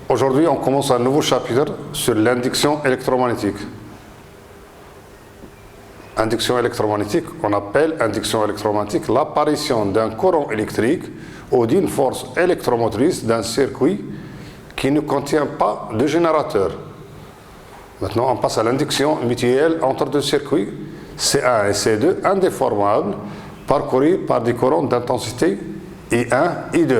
Aujourd'hui, on commence un nouveau chapitre sur l'induction électromagnétique. Induction électromagnétique, on appelle induction électromagnétique l'apparition d'un courant électrique ou d'une force électromotrice d'un circuit qui ne contient pas de générateur. Maintenant, on passe à l'induction mutuelle entre deux circuits, C1 et C2, indéformables, parcourus par des courants d'intensité I1, I2.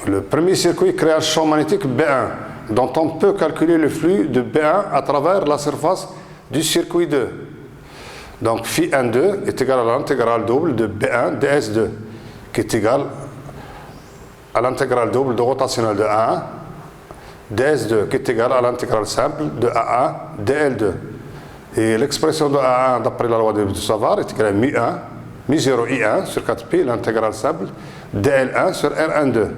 Le premier circuit crée un champ magnétique B1, dont on peut calculer le flux de B1 à travers la surface du circuit 2. Donc Φ1,2 est égal à l'intégrale double de B1 ds2, qui est égal à l'intégrale double de rotationnelle de A1 ds2, qui est égal à l'intégrale simple de A1 dl2. Et l'expression de A1 d'après la loi de Savart est égale à μ1, μ0 I1 sur 4pi, l'intégrale simple dl1 sur R12.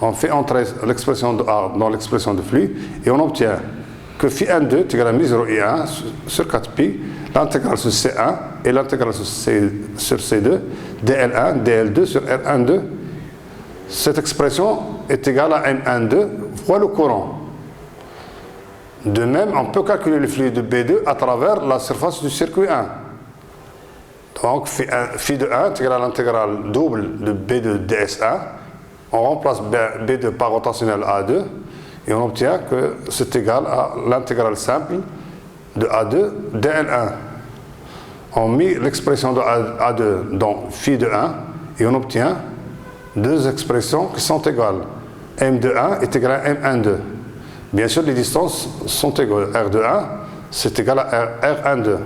On fait entrer l'expression de A dans l'expression de flux et on obtient que Φ1,2 est égal à μ0 I1 sur 4pi, l'intégrale sur C1 et l'intégrale sur C2, dl1, dl2 sur R12. Cette expression est égale à M12 fois le courant. De même, on peut calculer le flux de B2 à travers la surface du circuit 1. Donc, Φ de 1 est égal à l'intégrale double de B2 ds1. On remplace B2 par rotationnel A2 et on obtient que c'est égal à l'intégrale simple de A2 dl1. On met l'expression de A2 dans Φ de 1 et on obtient deux expressions qui sont égales. M de 1 est égal à M12. Bien sûr, les distances sont égales. R de 1, c'est égal à R12.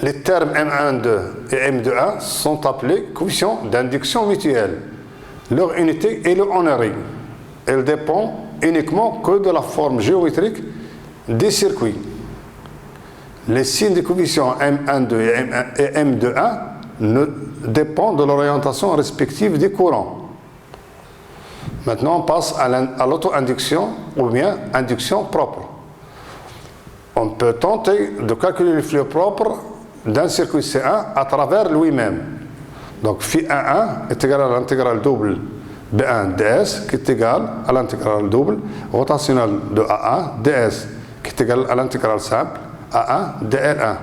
Les termes M12 et M de 1 sont appelés coefficients d'induction mutuelle. Leur unité est le Henry. Elle dépend uniquement que de la forme géométrique des circuits. Les signes des coefficients M12 et M de 1 ne dépendent de l'orientation respective des courants. Maintenant, on passe à l'auto-induction ou bien induction propre. On peut tenter de calculer le flux propre d'un circuit C1 à travers lui-même. Donc, Φ11 est égal à l'intégrale double B1 ds, qui est égal à l'intégrale double rotationnelle de A1 ds, qui est égal à l'intégrale simple A1 dl1.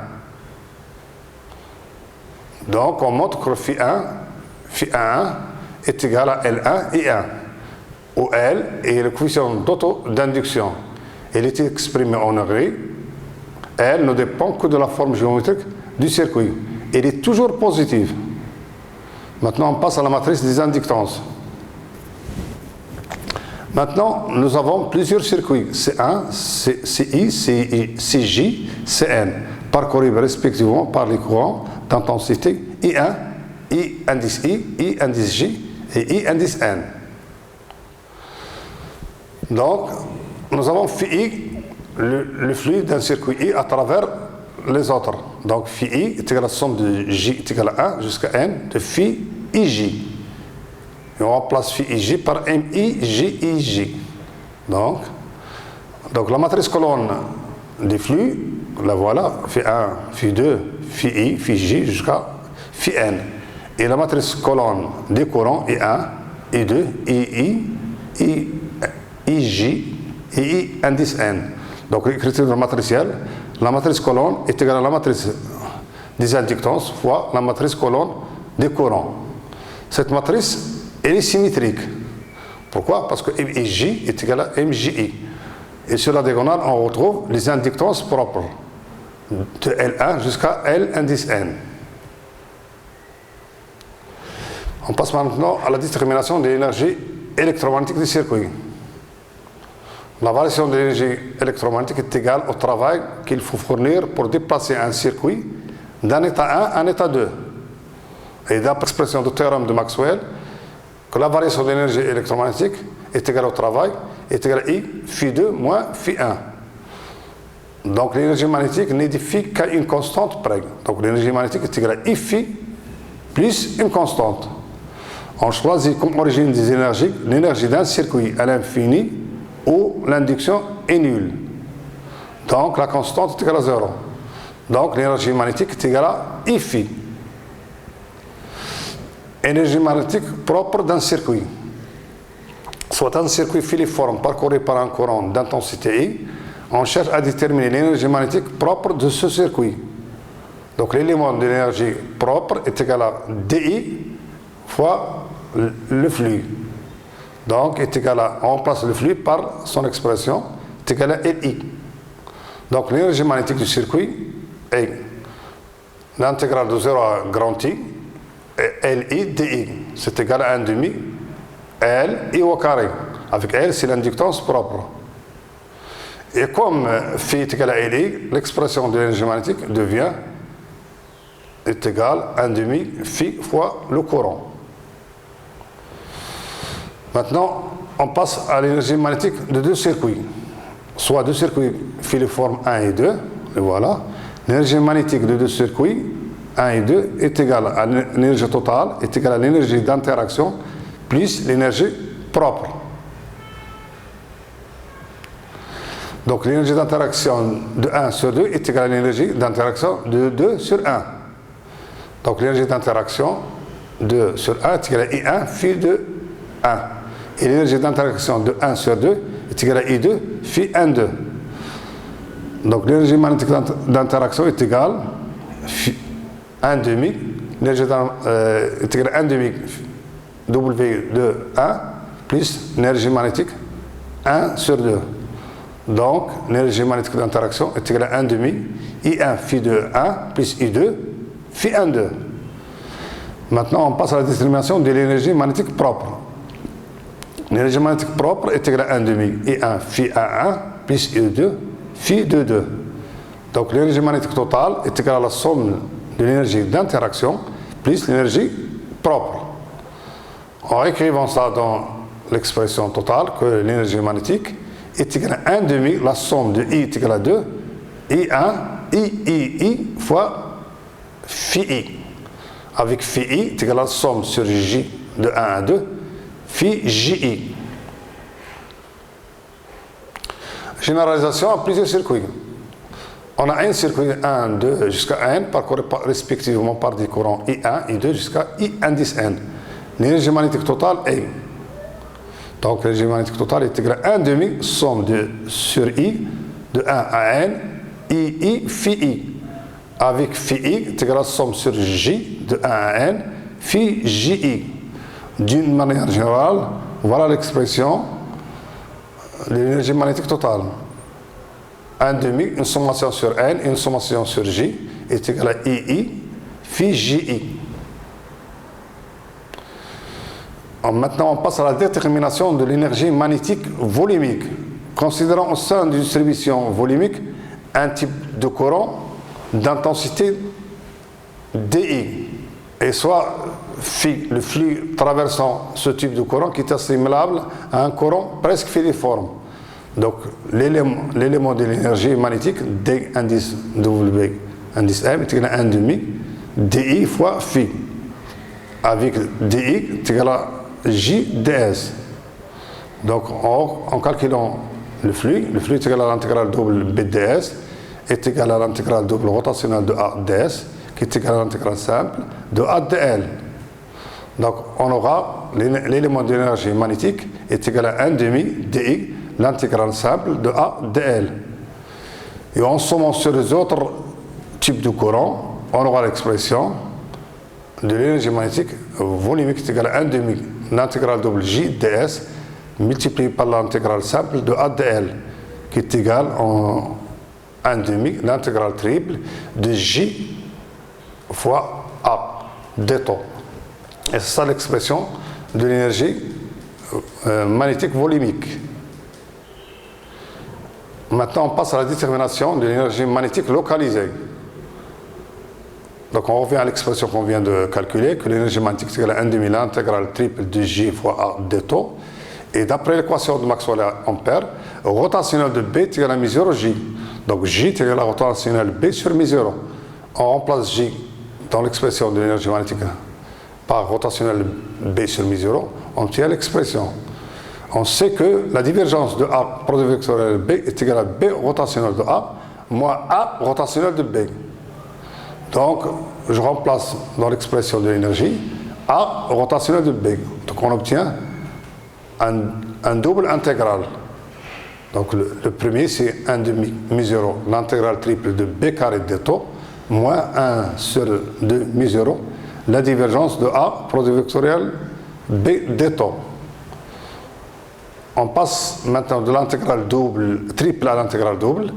Donc, on montre que Φ1 est égal à L1 I1, où L est le coefficient d'auto-d'induction. Il est exprimé en degrés. L ne dépend que de la forme géométrique du circuit. Il est toujours positif. Maintenant, on passe à la matrice des inductances. Maintenant, nous avons plusieurs circuits, C1, CI, CJ, CN, parcourus respectivement par les courants d'intensité I1, I indice I indice J et I indice N. Donc, nous avons Φi, le flux d'un circuit I à travers les autres. Donc, Φi est égal à la somme de J est égal à 1 jusqu'à N de Φi IJ. Et on remplace Φi IJ par MI JIJ. Donc, la matrice colonne des flux, la voilà, Φ1, Φ2, Φi, Φj jusqu'à Φn. Et la matrice colonne des courants I1, I2, II, IJ et I indice N. Donc l'écriture matricielle, la matrice colonne est égale à la matrice des inductances fois la matrice colonne des courants. Cette matrice, elle est symétrique. Pourquoi? Parce que MIJ est égal à MJI. Et sur la diagonale, on retrouve les inductances propres de L1 jusqu'à L indice N. On passe maintenant à la détermination de l'énergie électromagnétique du circuit. La variation de l'énergie électromagnétique est égale au travail qu'il faut fournir pour déplacer un circuit d'un état 1 à un état 2. Et d'après l'expression du théorème de Maxwell, que la variation de l'énergie électromagnétique est égale au travail est égale à I Φ2 moins Φ1. Donc l'énergie magnétique n'édifie qu'à une constante près. Donc l'énergie magnétique est égale à I Φ plus une constante. On choisit comme origine des énergies l'énergie d'un circuit à l'infini où l'induction est nulle. Donc la constante est égale à 0. Donc l'énergie magnétique est égale à I Φ. énergie magnétique propre d'un circuit. Soit un circuit filiforme parcouru par un courant d'intensité I, on cherche à déterminer l'énergie magnétique propre de ce circuit. Donc l'élément de l'énergie propre est égal à dI fois le flux. Donc est égal à, on remplace le flux par son expression, est égal à LI. Donc l'énergie magnétique du circuit est l'intégrale de 0 à grand I, et LI dI. C'est égal à 1 demi L I au carré. Avec L, c'est l'inductance propre. Et comme phi est égal à LI, l'expression de l'énergie magnétique devient est égal à 1 demi phi fois le courant. Maintenant, on passe à l'énergie magnétique de deux circuits, soit deux circuits filiformes 1 et 2, et voilà. L'énergie magnétique de deux circuits 1 et 2 est égale à l'énergie totale, est égale à l'énergie d'interaction plus l'énergie propre. Donc l'énergie d'interaction de 1 sur 2 est égale à l'énergie d'interaction de 2 sur 1. Donc l'énergie d'interaction de 2 sur 1 est égale à I1 phi de 1. Et l'énergie d'interaction de 1 sur 2 est égale à I2 phi N2. Donc l'énergie magnétique d'interaction est égale à 1 demi, l'énergie est égale à 1 demi W de 1 plus l'énergie magnétique 1 sur 2. Donc l'énergie magnétique d'interaction est égale à 1 demi I1 phi de 1 plus I2 phi N2. Maintenant on passe à la détermination de l'énergie magnétique propre. L'énergie magnétique propre est égale à 1 demi I1 phi A1 plus I2 phi de 2. Donc l'énergie magnétique totale est égale à la somme de l'énergie d'interaction plus l'énergie propre. En écrivant ça dans l'expression totale, que l'énergie magnétique est égale à 1 demi, la somme de I est égale à 2, I1, I fois phi I. Avec phi I est égale à la somme sur J de 1 à 2, phi JI. Généralisation à plusieurs circuits. On a un circuit 1, 2 jusqu'à N, parcouru respectivement par des courants I1, I2 jusqu'à I indice N. L'énergie magnétique totale est. Donc l'énergie magnétique totale est égale à 1 demi somme de sur I de 1 à N, I phi I. Avec phi I est égale à la somme sur J de 1 à N, phi JI. D'une manière générale, voilà l'expression de l'énergie magnétique totale. 1 demi, une sommation sur N et une sommation sur J est égale à I phi JI. Maintenant, on passe à la détermination de l'énergie magnétique volumique. Considérons au sein d'une distribution volumique un type de courant d'intensité DI, et soit phi, le flux traversant ce type de courant qui est assimilable à un courant presque filiforme. Donc l'élément de l'énergie magnétique D indice W indice M est égal à 1 demi DI fois phi. Avec DI est égal à J ds. Donc en calculant le flux est égal à l'intégrale double BDS est égal à l'intégrale double rotationnelle de A ds qui est égal à l'intégrale simple de A dl. Donc on aura l'élément d'énergie magnétique est égal à 1 demi DI, l'intégrale simple de A dl. Et en sommant sur les autres types de courants, on aura l'expression de l'énergie magnétique volumique est égale à 1 demi l'intégrale double J ds multiplié par l'intégrale simple de A dl qui est égale en 1 demi l'intégrale triple de J fois A d'étau. Et c'est ça l'expression de l'énergie magnétique volumique. Maintenant on passe à la détermination de l'énergie magnétique localisée. Donc on revient à l'expression qu'on vient de calculer, que l'énergie magnétique est égale à 1 demi l'intégrale triple de J fois A d'étau. Et d'après l'équation de Maxwell-Ampère, rotationnel de B est égal à μ0 J. Donc J est égal à rotationnel B sur μ0. On remplace J dans l'expression de l'énergie magnétique par rotationnel B sur μ0, on tient l'expression. On sait que la divergence de A produit vectoriel B est égale à B rotationnel de A moins A rotationnel de B. Donc je remplace dans l'expression de l'énergie A rotationnel de B. Donc on obtient un double intégral. Donc le premier c'est 1 demi mu0 l'intégrale triple de B carré de taux moins 1 sur 2 mu0 la divergence de A produit vectoriel B de taux. On passe maintenant de l'intégrale triple à l'intégrale double.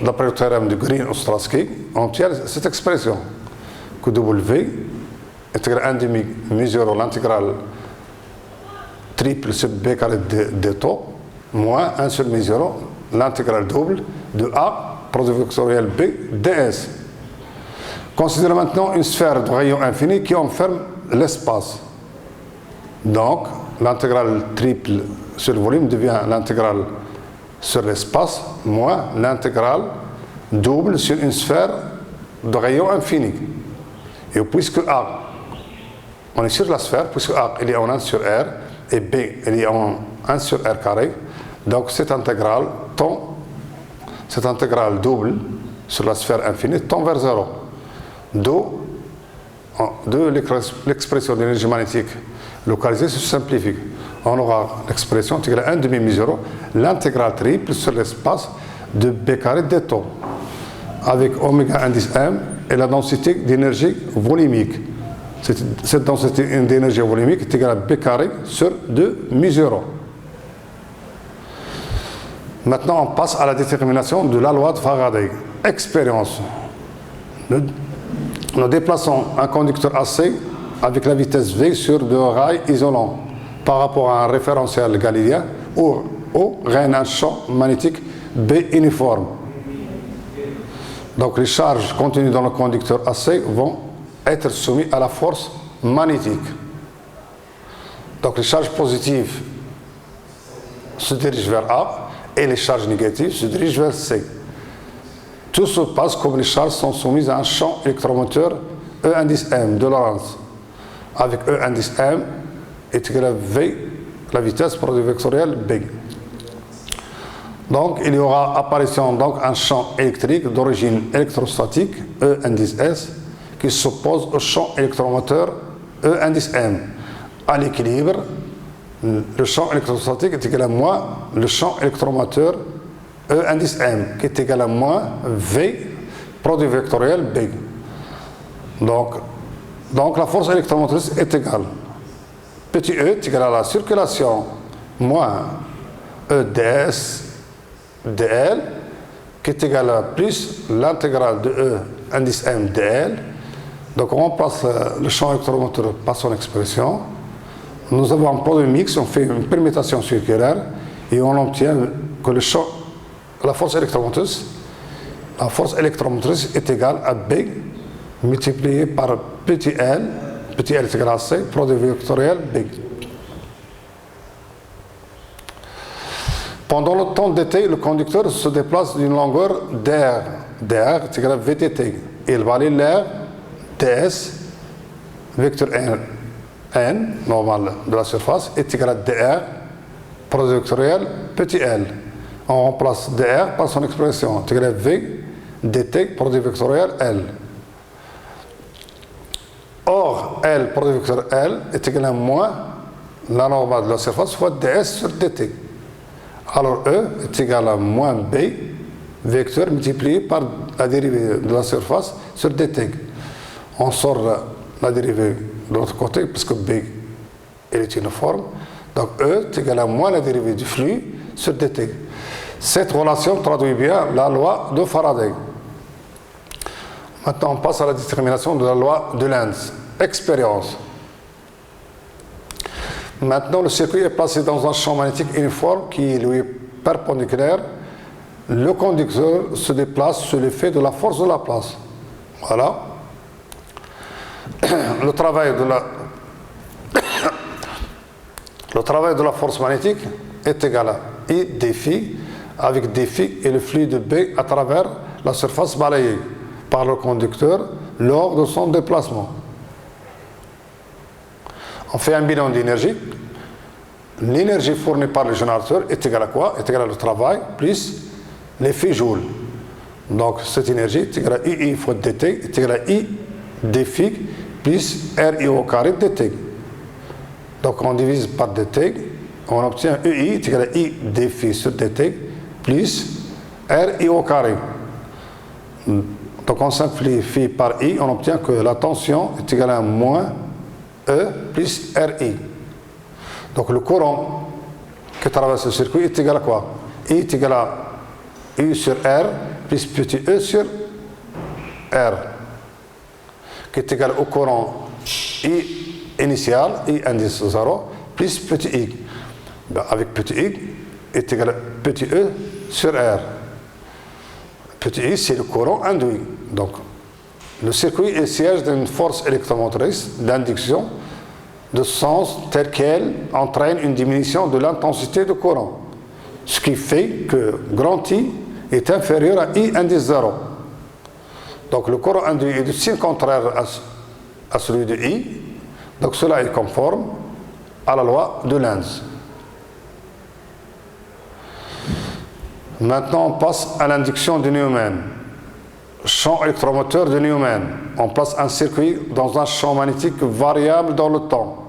D'après le théorème de Green-Ostrowski, on obtient cette expression que W intégral 1 demi mu0 l'intégrale triple sur B carré de taux moins 1 sur mu0 l'intégrale double de A produit vectoriel B ds. Considérons maintenant une sphère de rayon infini qui enferme l'espace. Donc l'intégrale triple sur le volume devient l'intégrale sur l'espace moins l'intégrale double sur une sphère de rayon infini. Et puisque A, on est sur la sphère, puisque A il est en 1 sur R et B il est en 1 sur R carré, donc cette intégrale double sur la sphère infinie tend vers 0. D'où l'expression d'énergie magnétique localisée se simplifie. On aura l'expression égale à 1 demi mu0 l'intégrale triple sur l'espace de B carré de taux avec oméga indice M et la densité d'énergie volumique. Cette densité d'énergie volumique est égale à B carré sur 2 mu0. Maintenant, on passe à la détermination de la loi de Faraday. Expérience. Nous déplaçons un conducteur AC avec la vitesse V sur deux rails isolants par rapport à un référentiel galiléen où règne un champ magnétique B uniforme. Donc les charges contenues dans le conducteur AC vont être soumises à la force magnétique. Donc les charges positives se dirigent vers A et les charges négatives se dirigent vers C. Tout se passe comme les charges sont soumises à un champ électromoteur E indice M de Lorentz, avec E indice M est égal à V, la vitesse produit vectorielle B. Donc il y aura apparition d'un champ électrique d'origine électrostatique E indice S qui s'oppose au champ électromoteur E indice M. À l'équilibre, le champ électrostatique est égal à moins le champ électromoteur E indice M qui est égal à moins V produit vectoriel B. Donc la force électromotrice est égale. Petit e est égal à la circulation moins E ds dl qui est égal à plus l'intégrale de E indice M dl. Donc on remplace le champ électromoteur par son expression. Nous avons un produit mix, on fait une permutation circulaire et on obtient que la force électromotrice est égale à B multiplié par petit l est égal à C, produit vectoriel B. Pendant le temps d'été, le conducteur se déplace d'une longueur dr est égal à vdt. Il valide l'air ds, vecteur n, normal de la surface, est égal à dr, produit vectoriel petit l. On remplace dr par son expression, est égal à v dt, produit vectoriel l. Or, L, produit vectoriel L, est égal à moins la normale de la surface fois ds sur dt. Alors, E est égal à moins B, vecteur multiplié par la dérivée de la surface sur dt. On sort la dérivée de l'autre côté, puisque B est uniforme. Donc, E est égal à moins la dérivée du flux sur dt. Cette relation traduit bien la loi de Faraday. Maintenant, on passe à la détermination de la loi de Lenz. Expérience. Maintenant, le circuit est placé dans un champ magnétique uniforme qui lui est perpendiculaire. Le conducteur se déplace sous l'effet de la force de la place. Voilà. Le travail de la force magnétique est égal à I dφ avec dφ et le flux de B à travers la surface balayée par le conducteur lors de son déplacement. On fait un bilan d'énergie. L'énergie fournie par le générateur est égale à quoi? Est égale au travail plus l'effet Joule. Donc cette énergie est égale à I fois dt est égale à I dφ plus RI au carré dt. Donc on divise par dt, on obtient EI est égal à I d phi sur dt plus RI au carré. Donc on simplifie par I, on obtient que la tension est égale à moins E plus RI. Donc le courant qui traverse le circuit est égal à quoi? I est égal à U sur R plus petit e sur R, qui est égal au courant I initial, I indice 0, plus petit i. Ben, avec petit i est égal à petit e sur R. Petit i, c'est le courant induit. Donc, le circuit est siège d'une force électromotrice d'induction de sens tel qu'elle entraîne une diminution de l'intensité du courant. Ce qui fait que grand I est inférieur à I indice 0. Donc le courant induit est de signe contraire à celui de I. Donc cela est conforme à la loi de Lenz. Maintenant on passe à l'induction de Neumann. Champ électromoteur de Neumann. On place un circuit dans un champ magnétique variable dans le temps.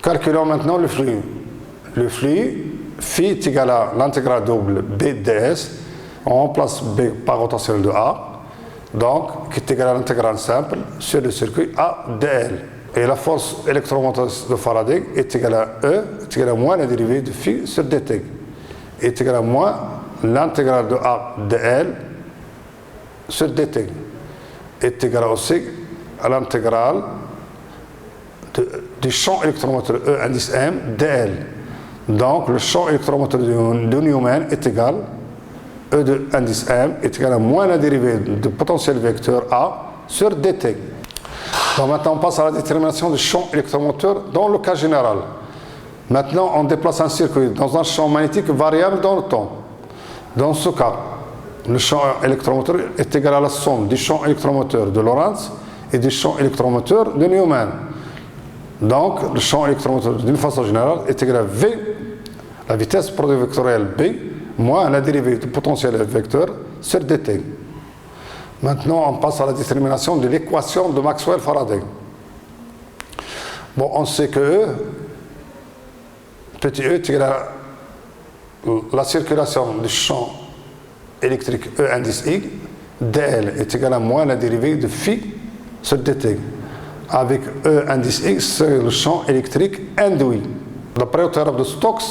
Calculons maintenant le flux. Le flux phi est égal à l'intégrale double B ds. On remplace B par rotationnel de A, donc qui est égal à l'intégrale simple sur le circuit A dl. Et la force électromotrice de Faraday est égale à E, est égale à moins la dérivée de phi sur dt. Est égale à moins l'intégrale de A dl sur dt. Est égale aussi à l'intégrale du champ électromoteur E indice M dl. Donc le champ électromoteur de Neumann est égal, E de indice M est égal à moins la dérivée du potentiel vecteur A sur dt. Donc maintenant on passe à la détermination du champ électromoteur dans le cas général. Maintenant on déplace un circuit dans un champ magnétique variable dans le temps. Dans ce cas, le champ électromoteur est égal à la somme du champ électromoteur de Lorentz et du champ électromoteur de Neumann. Donc le champ électromoteur d'une façon générale est égal à V, la vitesse produit vectorielle B, moins la dérivée du potentiel vecteur sur dt. Maintenant, on passe à la détermination de l'équation de Maxwell-Faraday. Bon, on sait que E, petit e est égal à la circulation du champ électrique E indice I, dl est égal à moins la dérivée de phi sur dt. Avec E indice X, c'est le champ électrique induit. D'après le théorème de Stokes,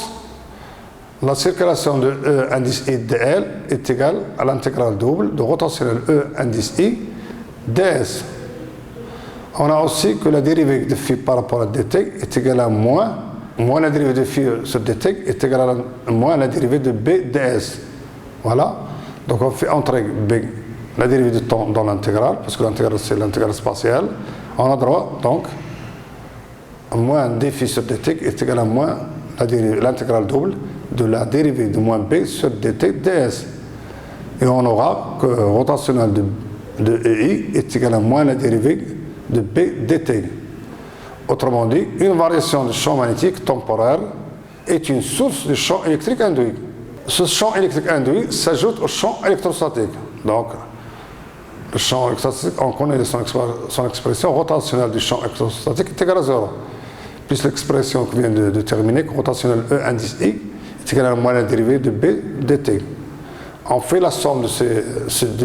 la circulation de E indice I dl est égale à l'intégrale double de rotationnel E indice I ds. On a aussi que la dérivée de phi par rapport à dt est égale à moins la dérivée de phi sur dt est égale à moins la dérivée de B ds. Voilà. Donc on fait entrer B, la dérivée de temps dans l'intégrale, parce que l'intégrale c'est l'intégrale spatiale. On a droit donc à moins d phi sur dt est égal à moins l'intégrale double de la dérivée de moins b sur dt ds. Et on aura que rotationnel de EI est égal à moins la dérivée de b dt. Autrement dit, une variation du champ magnétique temporaire est une source du champ électrique induit. Ce champ électrique induit s'ajoute au champ électrostatique. Donc, le champ électrostatique, on connaît son expression rotationnelle du champ électrostatique est égal à 0. Plus l'expression que vient de terminer, que rotationnel E indice I est égal à moins la dérivée de B dt. On fait la somme de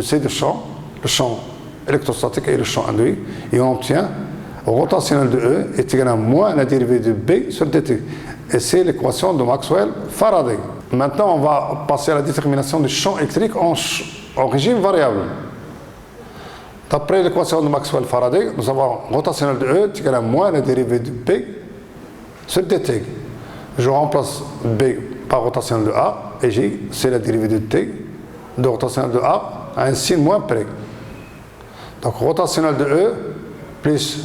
ces deux champs, le champ électrostatique et le champ induit, et on obtient rotationnel de E est égal à moins la dérivée de B sur dt. Et c'est l'équation de Maxwell-Faraday. Maintenant, on va passer à la détermination du champ électrique en régime variable. D'après l'équation de Maxwell-Faraday, nous avons rotationnel de E est égal à moins la dérivée de B sur dt. Je remplace B par rotationnel de A et J, c'est la dérivée de T de rotationnel de A à un signe moins près. Donc rotationnel de E plus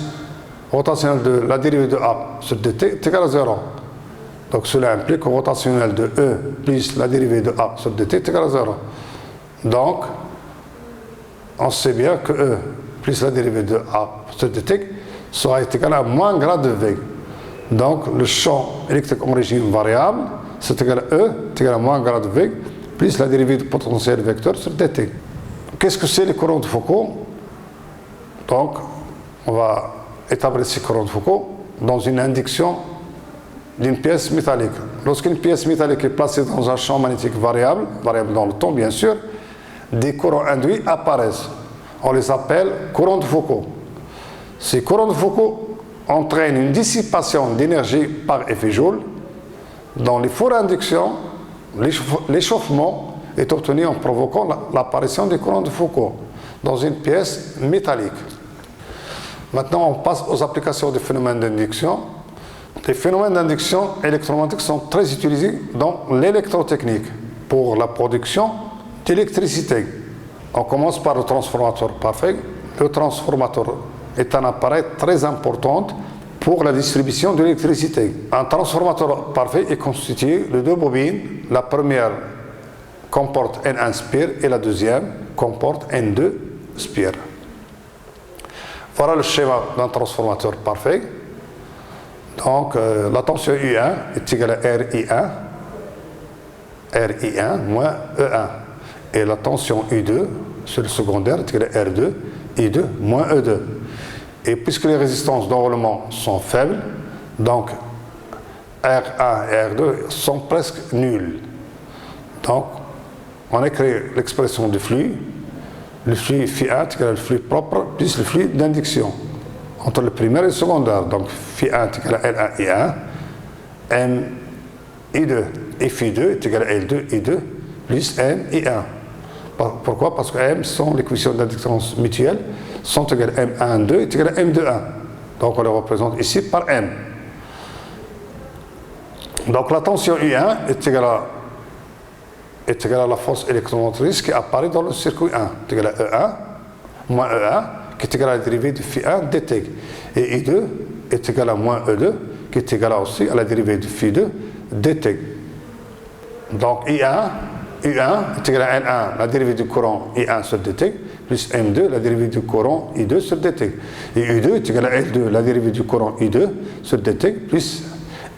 rotationnel de la dérivée de A sur dt est égal à 0. Donc cela implique que rotationnel de E plus la dérivée de A sur dt est égal à 0. Donc, on sait bien que E plus la dérivée de A sur dt sera égal à moins grade de V. Donc le champ électrique en régime variable, c'est égal à E, est égal à moins grade de V, plus la dérivée du potentiel vecteur sur dt. Qu'est-ce que c'est les courants de Foucault? Donc, on va établir ces courants de Foucault dans une induction d'une pièce métallique. Lorsqu'une pièce métallique est placée dans un champ magnétique variable, variable dans le temps bien sûr, des courants induits apparaissent. On les appelle courants de Foucault. Ces courants de Foucault entraînent une dissipation d'énergie par effet Joule. Dans les forts inductions, l'échauffement est obtenu en provoquant l'apparition des courants de Foucault dans une pièce métallique. Maintenant, on passe aux applications des phénomènes d'induction. Les phénomènes d'induction électromagnétique sont très utilisés dans l'électrotechnique pour la production d'électricité. On commence par le transformateur parfait. Le transformateur est un appareil très important pour la distribution de l'électricité. Un transformateur parfait est constitué de deux bobines. La première comporte N1 spire et la deuxième comporte N2 spire. Voilà le schéma d'un transformateur parfait. Donc la tension U1 est égale à RI1 moins E1. Et la tension U2 sur le secondaire est égale à R2, I2 moins E2. Et puisque les résistances d'enroulement sont faibles, donc R1 et R2 sont presque nulles. Donc on écrit l'expression du flux. Le flux Φ1 est égal à le flux propre plus le flux d'induction entre le primaire et le secondaire. Donc Φ1 est égal à L1 I1, M I2 et Φ2 est égal à L2 I2 plus M I1. Pourquoi? Parce que M sont les coefficients d'inductance mutuelle sont égales à M1 2 est égal à M2 1. Donc on les représente ici par M. Donc la tension U1 est égale à la force électromotrice qui apparaît dans le circuit 1, est égal à E1 moins E1 qui est égal à la dérivée de Φ1 dt. Et I2 est égal à moins E2 qui est égal aussi à la dérivée de Φ2 dt. Donc U1 est égal à N1, la dérivée du courant I1 sur dt, plus M2, la dérivée du courant I2 sur dt. Et U2 est égal à L2, la dérivée du courant I2 sur dt, plus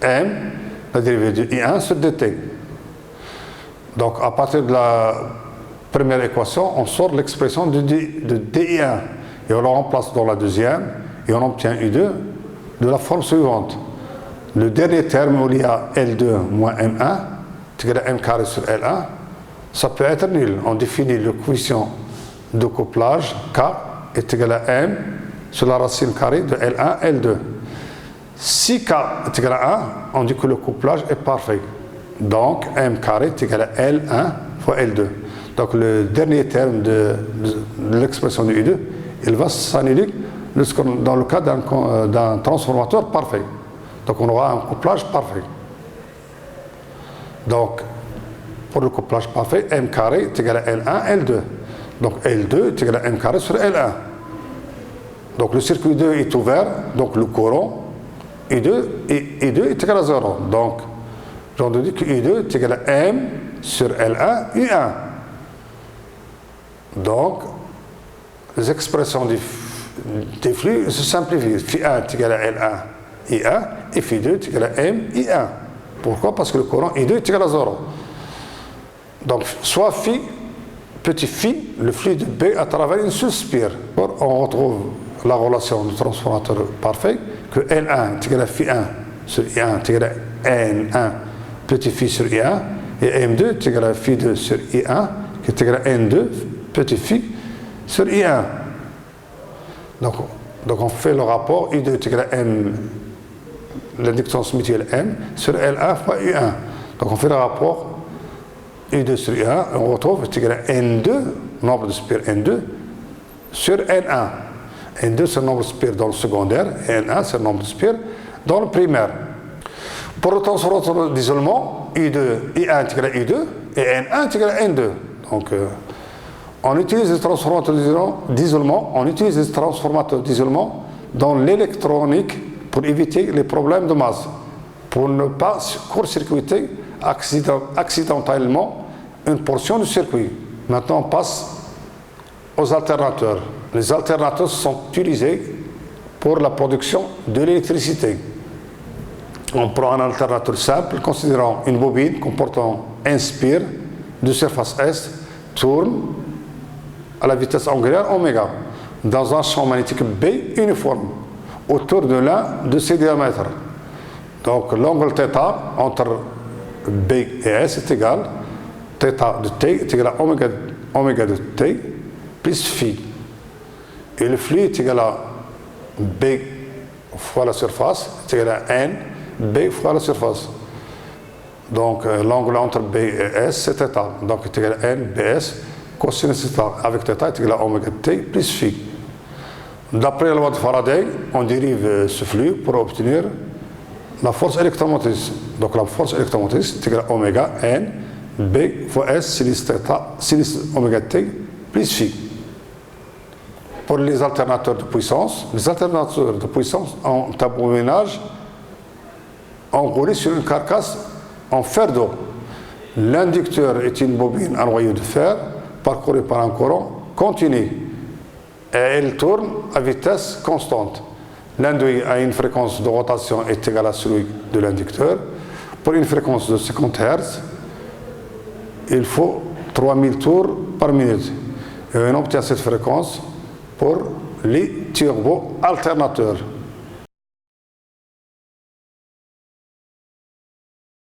M, la dérivée du I1 sur dt. Donc à partir de la première équation, on sort l'expression de DI1 et on la remplace dans la deuxième et on obtient U2 de la forme suivante. Le dernier terme où il y a L2 moins M1 est égal à M carré sur L1, ça peut être nul. On définit le coefficient de couplage K est égal à M sur la racine carrée de L1 L2. Si K est égal à 1, on dit que le couplage est parfait. Donc M carré est égal à L1 fois L2. Donc le dernier terme de l'expression de U2, il va s'annuler dans le cas d'un transformateur parfait. Donc on aura un couplage parfait. Donc pour le couplage parfait, M carré est égal à L1 L2. Donc L2 est égal à M carré sur L1. Donc le circuit 2 est ouvert, donc le courant I2 est égal à 0. Donc j'en déduis que U2 est égal à M sur L1 U1. Donc les expressions des flux se simplifient. Φ1 est égal à L1 I1 et Φ2 est égal à M I1. Pourquoi? Parce que le courant I2 est égal à 0. Donc soit Φ, petit Φ, le flux de B à travers une seule spire. On retrouve la relation du transformateur parfait que N1 est égal à Φ1 sur I1 est égal à N1 petit Φ sur I1 et M2 est égal à Φ2 sur I1 qui est égal à N2 petit Φ sur I1. Donc on fait le rapport I2 est égal à M, l'inductance mutuelle M sur L1 fois U1. Donc on fait le rapport U2 sur U1, on retrouve est égal à N2, nombre de spires N2 sur N1. N2 c'est le nombre de spires dans le secondaire, et N1 c'est le nombre de spires dans le primaire. Pour le transformateur d'isolement, I1 est égal à U2 et N1 est égal à N2. Donc on utilise les transformateurs d'isolement, dans l'électronique pour éviter les problèmes de masse, pour ne pas court-circuiter accidentellement une portion du circuit. Maintenant on passe aux alternateurs. Les alternateurs sont utilisés pour la production de l'électricité. On prend un alternateur simple, considérant une bobine comportant un spire de surface S, tourne à la vitesse angulaire oméga. dans un champ magnétique B uniforme autour de l'un de ses diamètres. Donc l'angle θ entre B et S est égal θ de T est égal à oméga de T plus phi. Et le flux est égal à B fois la surface est égal à N B fois la surface. Donc l'angle entre B et S c'est θ. Donc est égal à N BS cosinus θ avec θ est égal à oméga de T plus phi. D'après la loi de Faraday, on dérive ce flux pour obtenir la force électromotrice. Donc la force électromotrice est égale à oméga N B fois S sinus oméga T plus phi. Pour les alternateurs de puissance ont un bobinage enroulé sur une carcasse en fer d'eau. L'inducteur est une bobine à noyau de fer parcourue par un courant continu et elle tourne à vitesse constante. L'induit à une fréquence de rotation est égale à celui de l'inducteur. Pour une fréquence de 50 Hz, il faut 3000 tours par minute. Et on obtient cette fréquence pour les turbo-alternateurs.